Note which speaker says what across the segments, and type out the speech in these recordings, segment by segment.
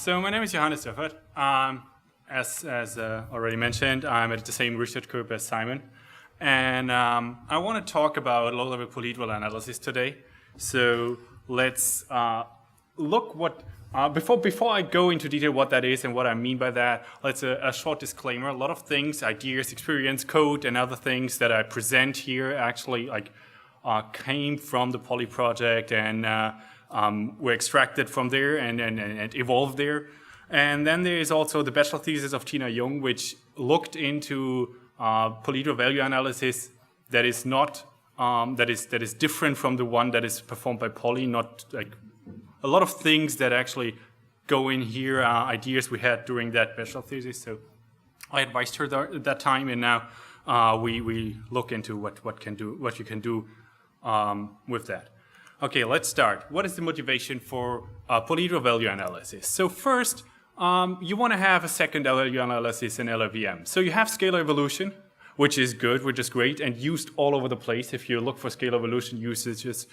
Speaker 1: So my name is Johannes Doerfert. As already mentioned, I'm at the same research group as Simon. And I want to talk about low-level polyhedral analysis today. So let's look what, before I go into detail what that is and what I mean by that, let's a short disclaimer. A lot of things, ideas, experience, code, and other things that I present here actually came from the Poly project and were extracted from there and evolved there. And then there is also the bachelor thesis of Tina Jung, which looked into polyhedral value analysis that is not that is different from the one that is performed by Poly. Not like a lot of things that actually go in here are ideas we had during that bachelor thesis. So I advised her at that time, and now we look into what you can do with that. Okay, let's start. What is the motivation for polyhedral value analysis? So first, you want to have a second value analysis in LLVM. So you have Scalar Evolution, which is good, which is great, and used all over the place. If you look for Scalar Evolution usages,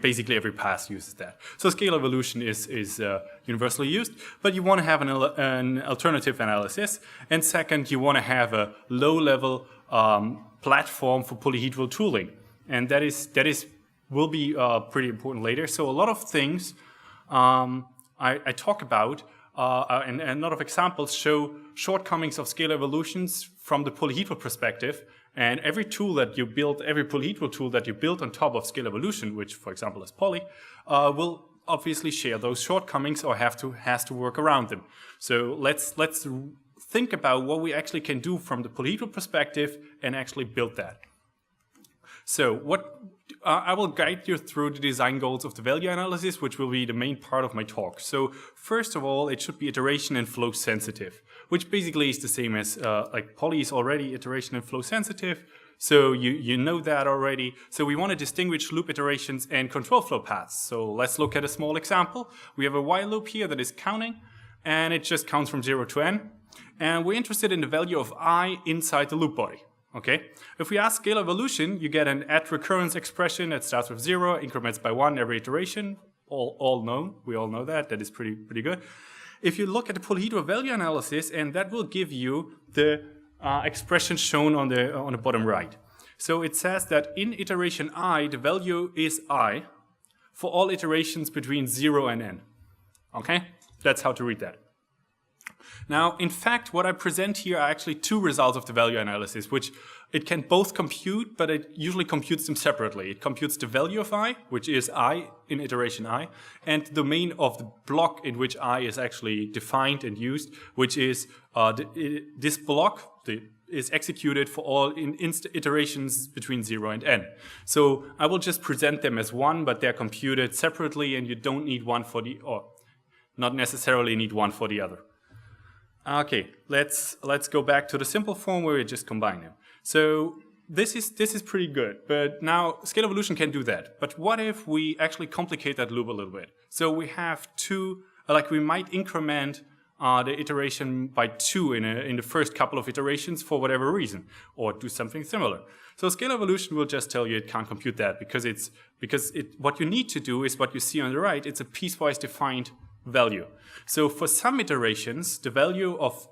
Speaker 1: basically every pass uses that. So Scalar Evolution is universally used, but you want to have an alternative analysis. And second, you want to have a low-level platform for polyhedral tooling, and that will be pretty important later. So a lot of things I talk about and a lot of examples show shortcomings of scalar evolutions from the polyhedral perspective. And every tool that you build, every polyhedral tool that you build on top of Scalar Evolution, which for example is Poly, will obviously share those shortcomings or has to work around them. So let's think about what we actually can do from the polyhedral perspective and actually build that. So I will guide you through the design goals of the value analysis, which will be the main part of my talk. So first of all, it should be iteration and flow sensitive, which basically is the same as like Poly is already iteration and flow sensitive. So you know that already. So we want to distinguish loop iterations and control flow paths. So let's look at a small example. We have a while loop here that is counting, and it just counts from 0 to n. And we're interested in the value of I inside the loop body. Okay, if we ask Scalar Evolution, you get an at recurrence expression that starts with 0, increments by 1 every iteration. All known. We all know that. That is pretty good. If you look at the polyhedral value analysis, and that will give you the expression shown on the bottom right. So it says that in iteration I, the value is I for all iterations between 0 and n. Okay, that's how to read that. Now, in fact, what I present here are actually two results of the value analysis, which it can both compute, but it usually computes them separately. It computes the value of I, which is I in iteration I, and the domain of the block in which I is actually defined and used, which is this block is executed for all iterations between 0 and n. So I will just present them as one, but they're computed separately, and you don't need one for the, or not necessarily need one for the other. Okay, let's go back to the simple form where we just combine them. So this is pretty good, but now Scalar Evolution can do that. But what if we actually complicate that loop a little bit? So we have we might increment the iteration by 2 in the first couple of iterations for whatever reason, or do something similar. So Scalar Evolution will just tell you it can't compute that because what you need to do is what you see on the right. It's a piecewise defined value. So for some iterations, the value of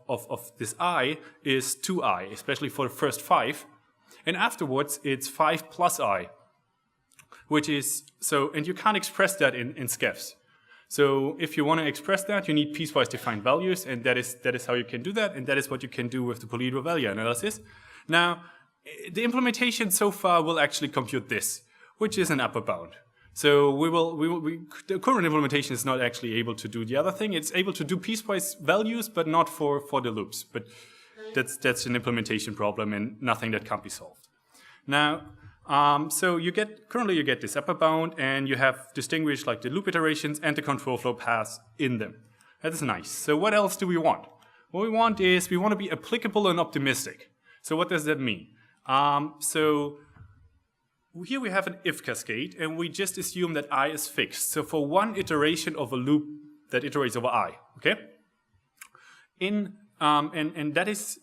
Speaker 1: this I is 2i, especially for the first 5. And afterwards, it's 5 plus I, which is, and you can't express that in scefs. So if you want to express that, you need piecewise defined values, and that is how you can do that, and that is what you can do with the polyhedral value analysis. Now, the implementation so far will actually compute this, which is an upper bound. So the current implementation is not actually able to do the other thing. It's able to do piecewise values, but not for the loops. But that's an implementation problem and nothing that can't be solved. Now, so currently you get this upper bound, and you have distinguished like the loop iterations and the control flow paths in them. That is nice. So what else do we want? What we want to be applicable and optimistic. So what does that mean? So here we have an if cascade, and we just assume that I is fixed. So for one iteration of a loop that iterates over I, okay? And that is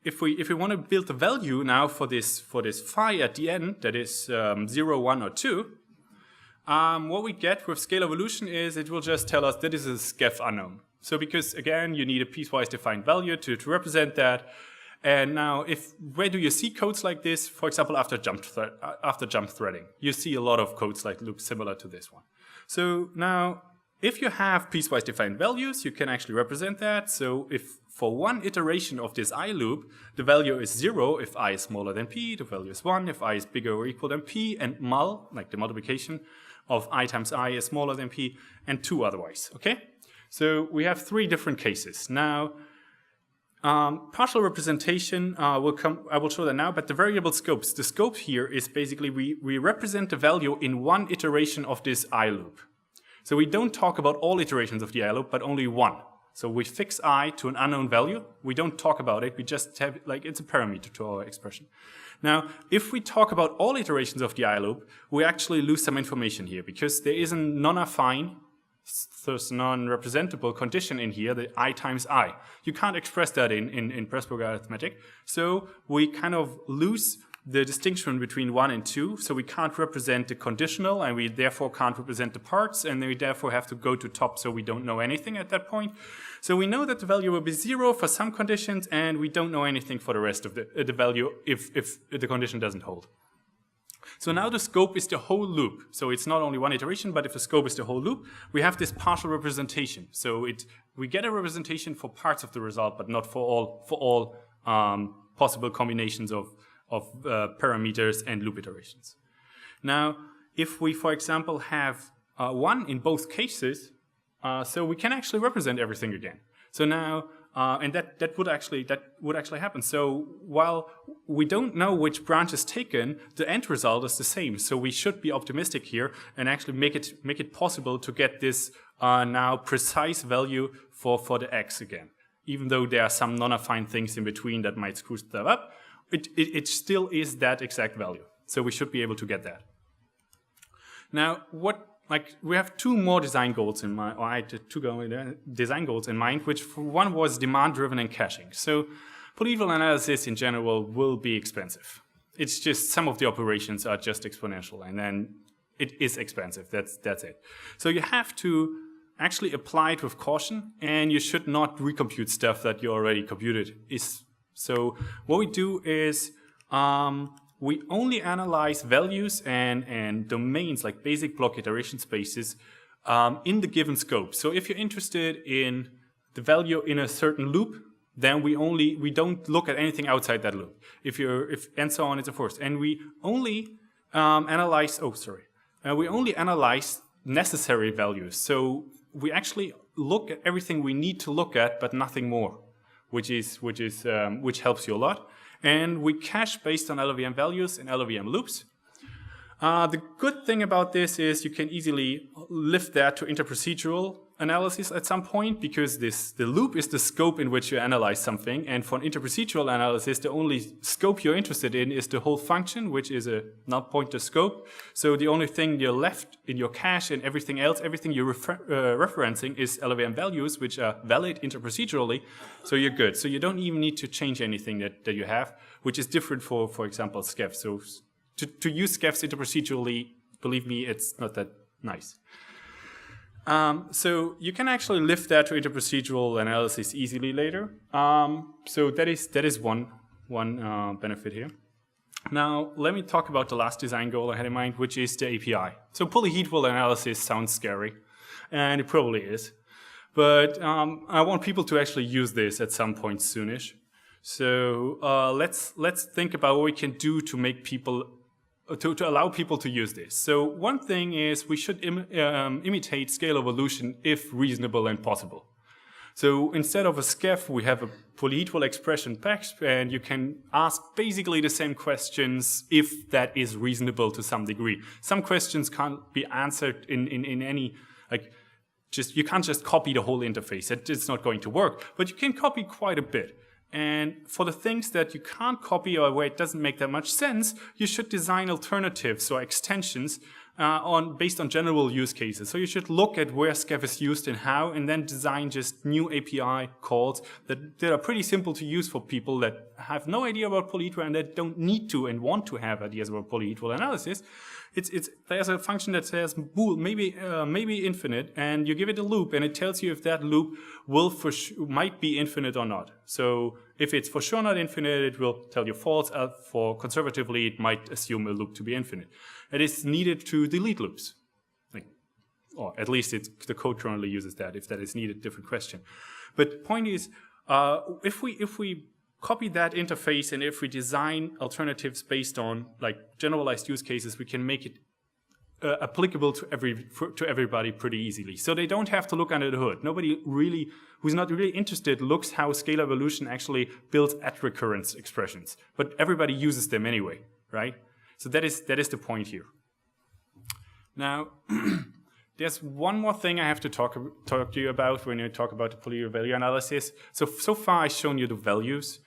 Speaker 1: if we want to build a value now for this phi at the end, that is 0, 1, or 2, what we get with Scalar Evolution is it will just tell us that this is a SCEF unknown. So because, again, you need a piecewise defined value to represent that. And now, where do you see codes like this? For example, after jump threading. You see a lot of codes like look similar to this one. So now, if you have piecewise defined values, you can actually represent that. So if for one iteration of this I loop, the value is 0 if I is smaller than p, the value is 1 if I is bigger or equal than p, and mul, like the multiplication of I times I is smaller than p, and 2 otherwise, okay? So we have 3 different cases. Now, partial representation I will show that now, but the variable scopes. The scope here is basically we represent the value in one iteration of this I loop. So we don't talk about all iterations of the I loop, but only one. So we fix I to an unknown value. We don't talk about it. We just have, like, it's a parameter to our expression. Now, if we talk about all iterations of the I loop, we actually lose some information here because there is a non-affine, thus non-representable condition in here, the I times I. You can't express that in Pressburg arithmetic. So we kind of lose the distinction between 1 and 2, so we can't represent the conditional, and we therefore can't represent the parts, and we therefore have to go to top, so we don't know anything at that point. So we know that the value will be 0 for some conditions, and we don't know anything for the rest of the value if the condition doesn't hold. So now the scope is the whole loop. So it's not only one iteration, but if the scope is the whole loop, we have this partial representation. So we get a representation for parts of the result, but not for all possible combinations of parameters and loop iterations. Now, if we, for example, have 1 in both cases, so we can actually represent everything again. So now, and that would actually happen. So while we don't know which branch is taken, the end result is the same. So we should be optimistic here and actually make it possible to get this now precise value for the x again. Even though there are some non-affine things in between that might screw stuff up, it still is that exact value. So we should be able to get that. Now, we have 2 more design goals in mind, or I had 2 design goals in mind, which one was demand-driven and caching. So polyhedral analysis in general will be expensive. It's just some of the operations are just exponential, and then it is expensive. That's it. So you have to actually apply it with caution, and you should not recompute stuff that you already computed. So what we do is we only analyze values and domains like basic block iteration spaces in the given scope. So if you're interested in the value in a certain loop, then we don't look at anything outside that loop. And so on and so forth. And we only analyze necessary values. So we actually look at everything we need to look at, but nothing more, which helps you a lot. And we cache based on LLVM values and LLVM loops. The good thing about this is you can easily lift that to inter-procedural analysis at some point, because the loop is the scope in which you analyze something, and for an inter-procedural analysis, the only scope you're interested in is the whole function, which is a null-pointer scope. So the only thing you're left in your cache and everything else, everything you're referencing is LLVM values, which are valid inter-procedurally, so you're good. So you don't even need to change anything that you have, which is different for example, SCEF. So to use SCEFs inter-procedurally, believe me, it's not that nice. So you can actually lift that to inter-procedural analysis easily later. So that is one benefit here. Now let me talk about the last design goal I had in mind, which is the API. So polyhedral analysis sounds scary, and it probably is. But I want people to actually use this at some point soonish. So let's think about what we can do to make people to allow people to use this. So one thing is we should imitate Scalar Evolution if reasonable and possible. So instead of a SCEF, we have a polyhedral expression text, and you can ask basically the same questions if that is reasonable to some degree. Some questions can't be answered in any, you can't just copy the whole interface. It's not going to work, but you can copy quite a bit. And for the things that you can't copy or where it doesn't make that much sense, you should design alternatives or extensions based on general use cases. So you should look at where Scef is used and how, and then design just new API calls that are pretty simple to use for people that have no idea about polyhedral and that don't need to and want to have ideas about polyhedral analysis. There's a function that says bool, maybe infinite, and you give it a loop, and it tells you if that loop might be infinite or not. So if it's for sure not infinite, it will tell you false. For conservatively, it might assume a loop to be infinite. It is needed to delete loops, or at least the code currently uses that. If that is needed, different question. But the point is, if we copy that interface and if we design alternatives based on generalized use cases, we can make it applicable to everybody pretty easily. So they don't have to look under the hood. Nobody really who's not really interested looks how Scalar Evolution actually builds at recurrence expressions, but everybody uses them anyway, right? So that is the point here. Now, there's one more thing I have to talk to you about when you talk about the Polyhedral Value Analysis. So far I've shown you the values,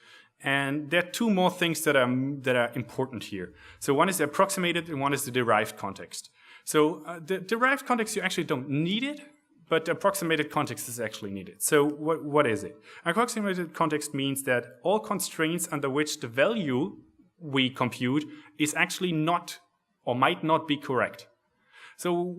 Speaker 1: and there are two more things that are important here. So one is the approximated and one is the derived context. So the derived context, you actually don't need it, but the approximated context is actually needed. So what is it? Approximated context means that all constraints under which the value we compute is actually not or might not be correct. So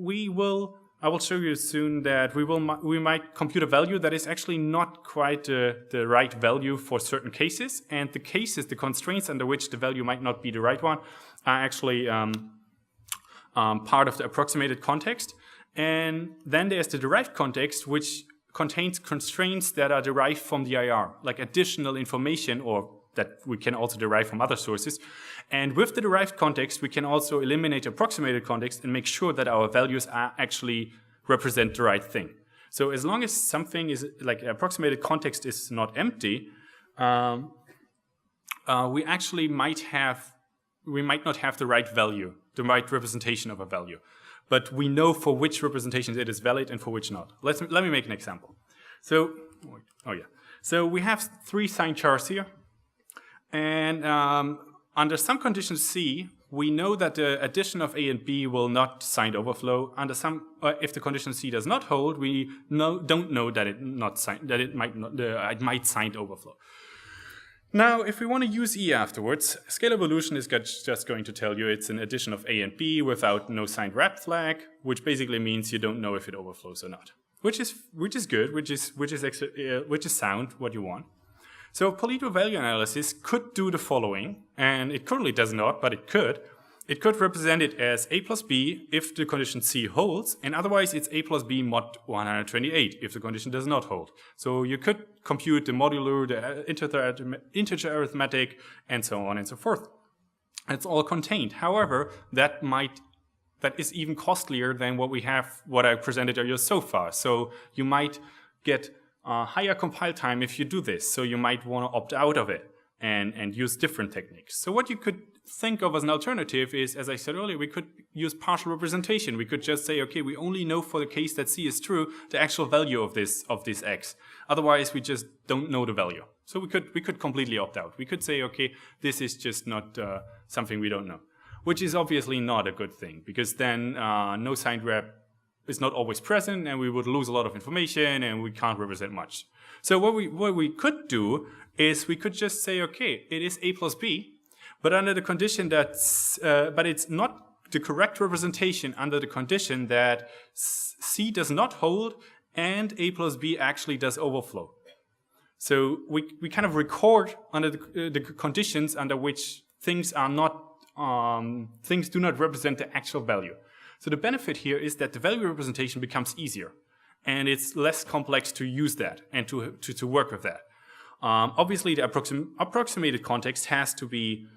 Speaker 1: I will show you soon that we might compute a value that is actually not quite the right value for certain cases, and the constraints under which the value might not be the right one are actually part of the approximated context. And then there's the derived context, which contains constraints that are derived from the IR, like additional information, or that we can also derive from other sources. And with the derived context, we can also eliminate approximated context and make sure that our values are actually represent the right thing. So as long as something is like approximated context is not empty, we actually might not have the right value, the right representation of a value. But we know for which representations it is valid and for which not. Let me make an example. So we have 3 signed chars here. And under some conditions C, we know that the addition of A and B will not signed overflow. Under some, if the condition C does not hold, we don't know that it might signed overflow. Now, if we want to use E afterwards, Scalar Evolution is just going to tell you it's an addition of A and B without no signed wrap flag, which basically means you don't know if it overflows or not, which is good, which is sound, what you want. So Polyhedral Value Analysis could do the following, and it currently does not, but it could. It could represent it as A plus B if the condition C holds, and otherwise it's A plus B mod 128 if the condition does not hold. So you could compute the modular, the integer arithmetic, and so on and so forth. It's all contained. However, that is even costlier than what I presented earlier so far. So you might get higher compile time if you do this. So you might want to opt out of it and use different techniques. So what you could think of as an alternative is, as I said earlier, we could use partial representation. We could just say, okay, we only know for the case that C is true the actual value of this X. Otherwise, we just don't know the value. So we could completely opt out. We could say, okay, this is just not something we don't know, which is obviously not a good thing, because then no signed rep is not always present, and we would lose a lot of information, and we can't represent much. So what we could do is we could just say, okay, it is A plus B, but under the condition that, but it's not the correct representation under the condition that C does not hold and A plus B actually does overflow. So we kind of record under the conditions under which things are not, things do not represent the actual value. So the benefit here is that the value representation becomes easier, and it's less complex to use that and to work with that. Obviously, the approximated context has to be,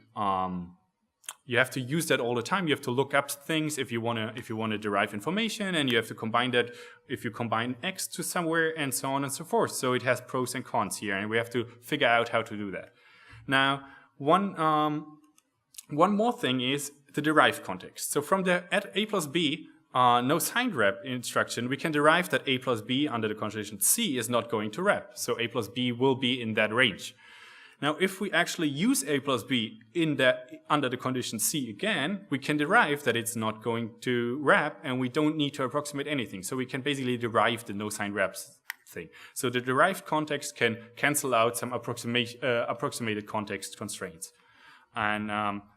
Speaker 1: you have to use that all the time. You have to look up things if you want to derive information, and you have to combine that if you combine X to somewhere, and so on and so forth. So it has pros and cons here, and we have to figure out how to do that. Now, one more thing is the derived context. So from the at A plus B, no signed rep instruction, we can derive that A plus B under the condition C is not going to rep. So A plus B will be in that range. Now, if we actually use a plus b under the condition c again, we can derive that it's not going to wrap, and we don't need to approximate anything. So we can basically derive the no-sign wraps thing. So the derived context can cancel out some approximated context constraints. And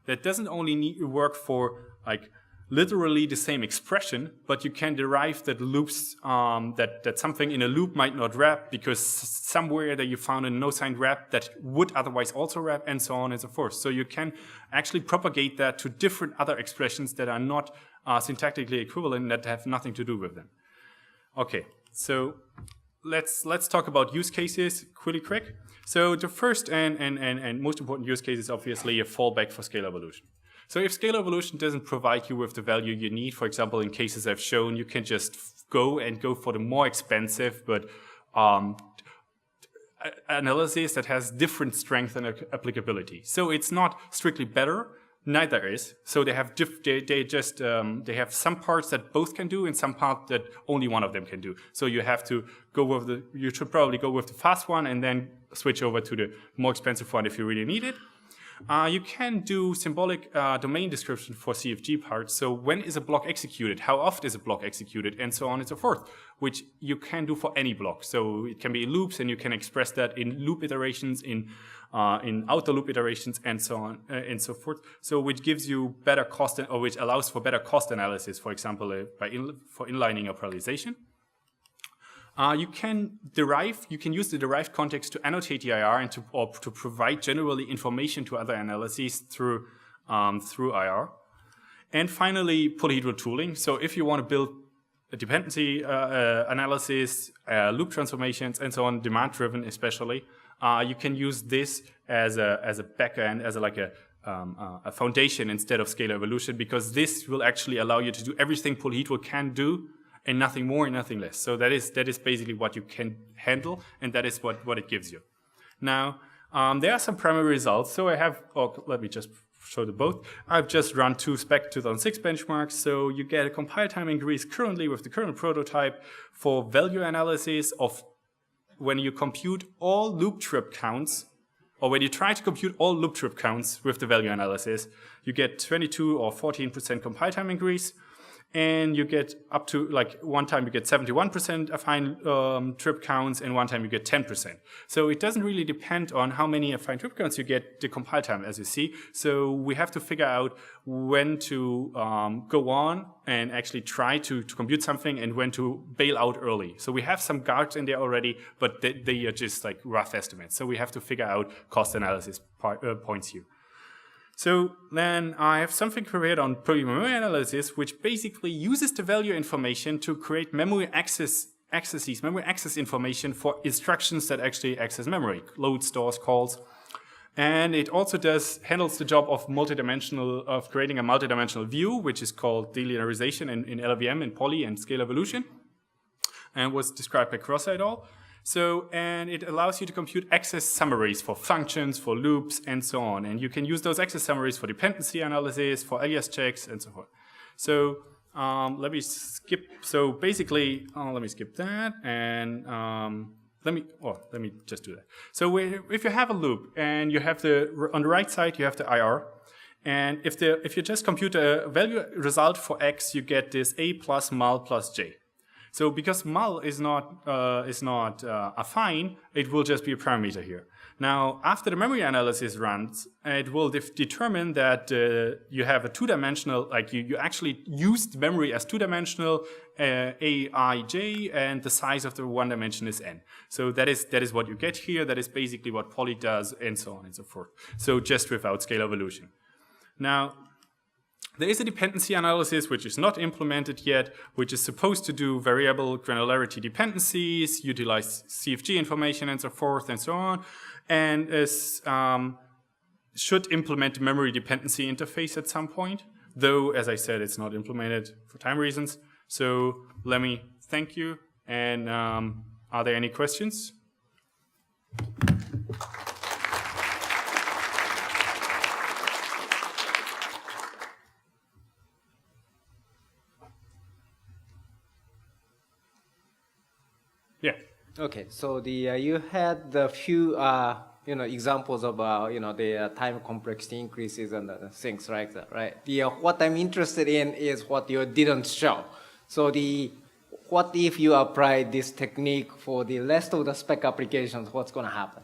Speaker 1: that doesn't only work for like literally the same expression, but you can derive that loops, that something in a loop might not wrap because somewhere that you found a no-sign wrap that would otherwise also wrap, and so on and so forth. So you can actually propagate that to different other expressions that are not syntactically equivalent, that have nothing to do with them. Okay, so let's talk about use cases really quick. So the first and most important use case is obviously a fallback for scalar evolution. So if scalar evolution doesn't provide you with the value you need, for example, in cases I've shown, you can just go for the more expensive but analysis that has different strength and applicability. So it's not strictly better, neither is. So they have they have some parts that both can do and some parts that only one of them can do. So you have to you should probably go with the fast one and then switch over to the more expensive one if you really need it. You can do symbolic domain description for CFG parts. So when is a block executed? How often is a block executed? And so on and so forth, which you can do for any block. So it can be in loops, and you can express that in loop iterations, in outer loop iterations, and so on and so forth. So which gives you better cost, or which allows for better cost analysis, for example, for inlining or parallelization. You can use the derived context to annotate the IR and to provide generally information to other analyses through IR. And finally, polyhedral tooling. So if you want to build a dependency analysis, loop transformations, and so on, demand-driven especially, you can use this as a backend, as a foundation instead of scalar evolution, because this will actually allow you to do everything polyhedral can do, and nothing more and nothing less. So that is basically what you can handle, and that is what it gives you. Now, there are some primary results. So let me just show the both. I've just run two Spec 2006 benchmarks. So you get a compile time increase currently with the current prototype for value analysis of when you compute all loop trip counts, or when you try to compute all loop trip counts with the value analysis, you get 22 or 14% compile time increase. And you get up to, like, one time you get 71% affine trip counts, and one time you get 10%. So it doesn't really depend on how many affine trip counts you get the compile time, as you see. So we have to figure out when to go on and actually try to compute something, and when to bail out early. So we have some guards in there already, but they are just like rough estimates. So we have to figure out cost analysis points here. So then I have something prepared on Polyhedral Memory Analysis, which basically uses the value information to create memory access information for instructions that actually access memory, load, stores, calls. And it also handles the job of creating a multidimensional view, which is called delinearization in LLVM and Poly and Scalar Evolution, and was described by Cross et al. So, and it allows you to compute access summaries for functions, for loops, and so on. And you can use those access summaries for dependency analysis, for alias checks, and so forth. So, let me skip. So basically, let me skip that, and let me just do that. So if you have a loop, and you have on the right side you have the IR, and if you just compute a value result for x, you get this a plus mul plus j. So because mul is not affine, it will just be a parameter here. Now, after the memory analysis runs, it will determine that you have a two-dimensional, like you actually used memory as two-dimensional, aij, and the size of the one dimension is n. So that is what you get here. That is basically what Poly does, and so on and so forth. So just without scalar evolution. Now, there is a dependency analysis which is not implemented yet, which is supposed to do variable granularity dependencies, utilize CFG information, and so forth and so on, and should implement memory dependency interface at some point, though, as I said, it's not implemented for time reasons. So let me thank you, and are there any questions? Yeah.
Speaker 2: Okay, so you had the few examples about, the time complexity increases and things like that, right? What I'm interested in is what you didn't show. So what if you apply this technique for the rest of the spec applications? What's going to happen?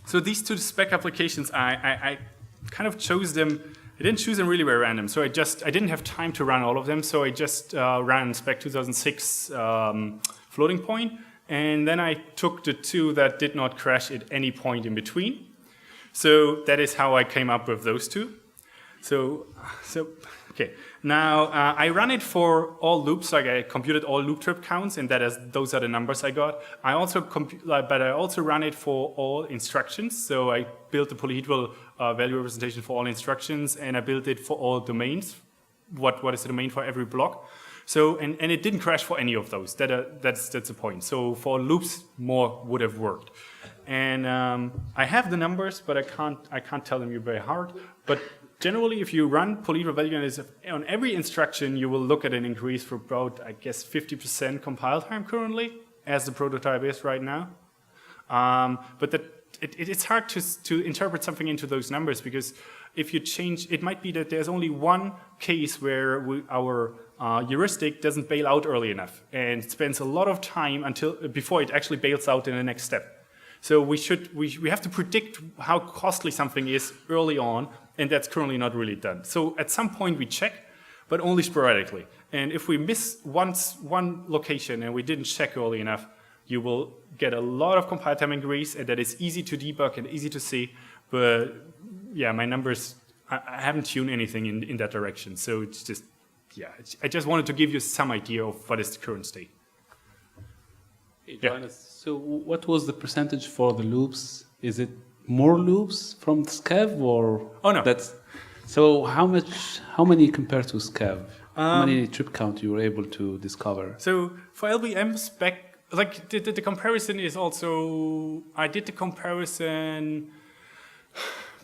Speaker 1: So these two spec applications, I kind of chose them. I didn't choose them really by random. So I didn't have time to run all of them. So I just ran spec 2006 floating point. And then I took the two that did not crash at any point in between. So that is how I came up with those two. So okay. Now I ran it for all loops. Like I computed all loop trip counts, and those are the numbers I got. I also ran it for all instructions. So I built the polyhedral value representation for all instructions, and I built it for all domains. What is the domain for every block? So and it didn't crash for any of those. That's the point. So for loops, more would have worked. And I have the numbers, but I can't tell them you by heart. But generally, if you run Polyhedral Value Analysis on every instruction, you will look at an increase for about, I guess, 50% compile time currently, as the prototype is right now. But it's hard to interpret something into those numbers, because if you change, it might be that there's only one case where our heuristic doesn't bail out early enough and spends a lot of time before it actually bails out in the next step. So we have to predict how costly something is early on, and that's currently not really done. So at some point we check, but only sporadically. And if we miss one location and we didn't check early enough, you will get a lot of compile time increase, and that is easy to debug and easy to see. But yeah, my numbers, I haven't tuned anything in that direction. So it's just, yeah, I just wanted to give you some idea of what is the current state.
Speaker 3: Hey, Johannes, so what was the percentage for the loops? Is it more loops from SCAV or?
Speaker 1: Oh no.
Speaker 3: So how many compared to SCAV? How many trip count you were able to discover?
Speaker 1: So for LLVM spec, like the comparison is also, I did the comparison.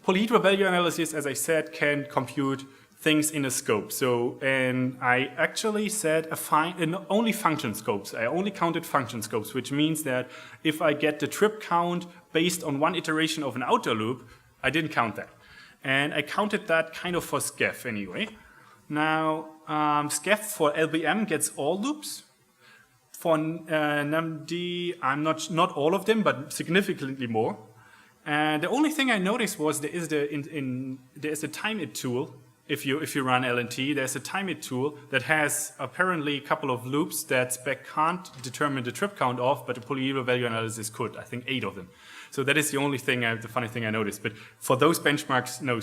Speaker 1: Polyhedral value analysis, as I said, can compute things in a scope. So, and I actually said only function scopes. I only counted function scopes, which means that if I get the trip count based on one iteration of an outer loop, I didn't count that. And I counted that kind of for SCAF anyway. Now, SCAF for LLVM gets all loops. For NumD, I'm not all of them, but significantly more. And the only thing I noticed was there is a time it tool. If you run LNT, there's a time it tool that has apparently a couple of loops that spec can't determine the trip count of, but the polyhedral value analysis could. I think 8 of them. So that is the only thing, the funny thing I noticed. But for those benchmarks, no,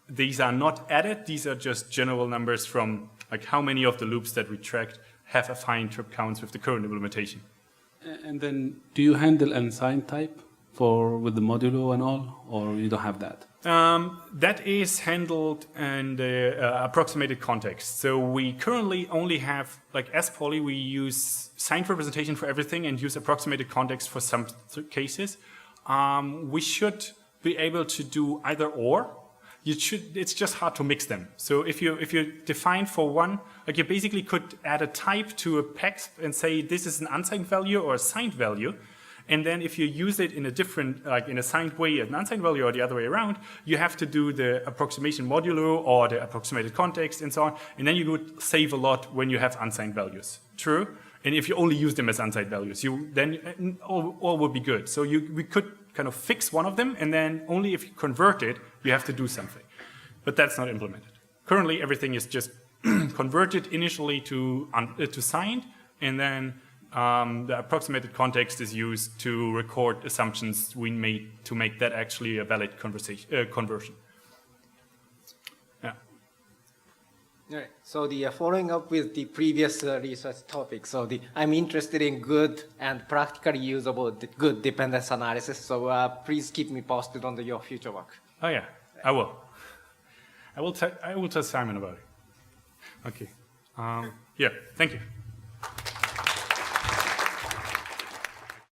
Speaker 1: these are not added. These are just general numbers from like how many of the loops that we tracked have affine trip counts with the current implementation.
Speaker 3: And then, do you handle unsigned type with the modulo and all, or you don't have that?
Speaker 1: That is handled in the approximated context. So we currently only have, like as Poly, we use signed representation for everything and use approximated context for some cases. We should be able to do either or. It's just hard to mix them. So if you define for one, like you basically could add a type to a PEX and say this is an unsigned value or a signed value. And then if you use it in a different, like in a signed way, an unsigned value, or the other way around, you have to do the approximation modulo or the approximated context and so on. And then you would save a lot when you have unsigned values. True? And if you only use them as unsigned values, then all would be good. So we could kind of fix one of them, and then only if you convert it, you have to do something. But that's not implemented. Currently, everything is just converted initially to signed, and then the approximated context is used to record assumptions we made to make that actually a valid conversion. Yeah.
Speaker 2: All right. So following up with the previous research topic, so I'm interested in good and practically usable good dependence analysis. So please keep me posted on your future work.
Speaker 1: Oh yeah, I will. I will tell Simon about it. Okay. Yeah. Thank you.